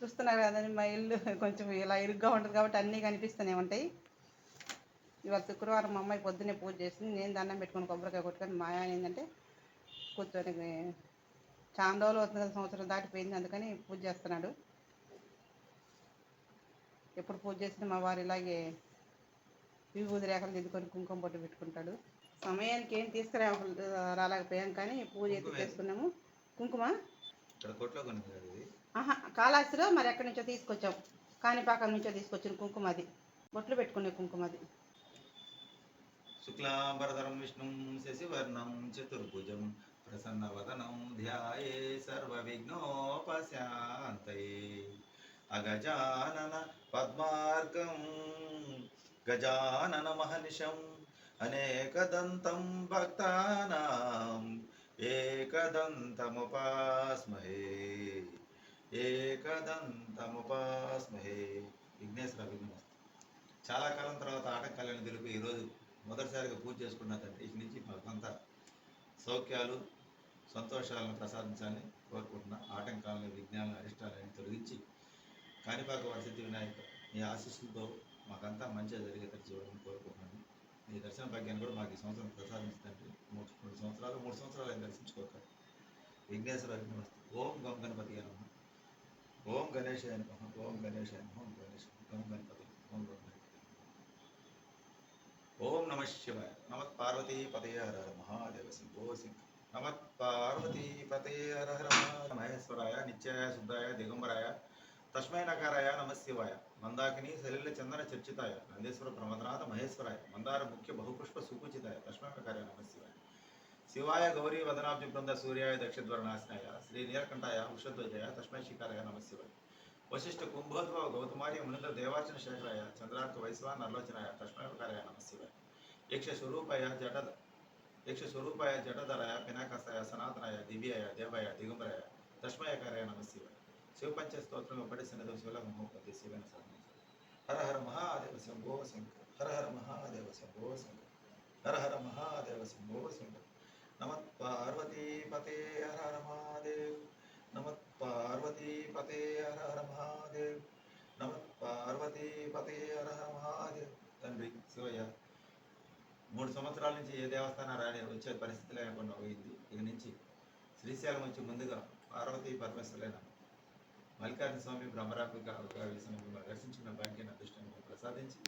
చూస్తున్నారు కదండి మా ఇల్లు కొంచెం ఇలా ఇరుగ్గా ఉంటుంది కాబట్టి అన్నీ కనిపిస్తూనే ఉంటాయి. ఇవాళ శుక్రవారం మా అమ్మాయి పొద్దున్నే పూజ చేసింది. నేను దండం పెట్టుకొని కొబ్బరికాయ కొట్టుకొని మా ఆయన ఏంటంటే కూర్చొని చాలా రోజులు అవుతుంది కదా, సంవత్సరం దాటిపోయింది, అందుకని పూజ చేస్తున్నాడు. ఎప్పుడు పూజ చేసినా మా వారు ఇలాగే విభూది రేఖలు దిద్దుకొని కుంకుమ బొట్టు పెట్టుకుంటాడు. సమయానికి ఏం రాలేకపోయాం కానీ పూజ అయితే చేసుకున్నాము. కుంకుమ కాళాస్తిలో మరి ఎక్కడి నుంచో తీసుకొచ్చాం, కాణిపాకం నుంచో తీసుకొచ్చిన కుంకుమ, అది బొట్లు పెట్టుకునే కుంకుమ. అది శుక్లాంబరధరం విష్ణుం శశివర్ణం చతుర్భుజం ప్రసన్నవదనం ధ్యాయే సర్వవిఘ్నోపశాంతయే అగజానన పద్మార్గం గజానన మహర్నిశం అనేకదంతం భక్తానాం ఏకదంతముపాస్మహే ఏకదంతముపాస్మహే. విఘ్నేశ్వర విఘ్నమస్తు. చాలా కాలం తర్వాత ఆటంకాలను తెలిపి ఈరోజు మొదటిసారిగా పూజ చేసుకున్న తండ్రి ఇక నుంచి మాకంతా సౌఖ్యాలు సంతోషాలను ప్రసాదించాలని కోరుకుంటున్నా. ఆటంకాలను విజ్ఞానాలను అరిష్టాలను తొలగించి కాణిపాక వరసిద్ధి వినాయక మీ ఆశీస్సులతో మాకంతా మంచిగా జరిగేటట్టు చూడాలని కోరుకుంటున్నాను. మీ దర్శన భాగ్యాన్ని కూడా మాకు ఈ సంవత్సరం ప్రసాదించండి. 3 సంవత్సరాలు దర్శించుకోక. విఘ్నేశ్వర విఘ్నమస్తు. ఓం గం గణపతి నమః. ఓం గణేశాయ నమః. ఓం గణేశాయ నమః. ఓం గణేశ గం గణపతి ఓం గం గణపతి. ఓం నమ శివాయ. నమః పార్వతీ పతయ హర హర మహాదేవ శంభో శంకర. నమః పార్వతీ పతయ హర హర మహేశ్వరాయ నిత్యాయ శుద్ధాయ దిగంబరాయ తస్మై నకారాయ నమ శివాయ. మందాకిని సలిల చందన చర్చితాయ నందేశ్వర ప్రమదనాథ మహేశ్వరాయ మందార ముఖ్య బహుపుష్ప సుపూజితాయ తస్మై నకారాయ నమ శివాయ. శివాయ గౌరీ వదనాబ్జ బృంద సూర్యాయ దక్షద్వరనాశనాయ శ్రీ నీలకంఠాయ వృషధ్వజాయ తస్మై శిఖారాయ నమ శివాయ. వశిష్ఠ కుంభోద్భవ గౌతమార్య మునుల దేవార్చన శేఖరాయ చంద్రార్క వైశ్వాన్ నర్లోచనాయ తస్మైకారాయ నమ శివాయ. యక్షస్వరూపాయ జటధరాయ పినాకాసాయ సనాతనాయ దివ్యాయ దేవాయ దిగంబరాయ తస్మయకారాయ నమ శివాయ. శివపంచ స్తోత్రం పడి సన్నిధం శివలమోపతి శివన సాధన. హర హర మహాదేవ శంభో శంకర. హర హర మహాదేవ శంభో శంకర. హర హర మహాదేవ శంభో శంకర. నమః పార్వతీ పతే హర హర మహాదేవ్. నమః పార్వతీ పతే హర హర మహాదేవ్. నమః పార్వతీ పతే హర హర మహాదేవ్. తండ్రి శివయ్య 3 సంవత్సరాల నుంచి ఏ దేవస్థానం రాని వచ్చే పరిస్థితి లేకుండా పోయింది. ఇక నుంచి శ్రీశైలం వచ్చి ముందుగా పార్వతీ పరమేశ్వరులైన మల్లికార్జున స్వామి బ్రహ్మరాంబిక దర్శించుకున్న భాగ్యాన్ని అదృష్టాన్ని ప్రసాదించి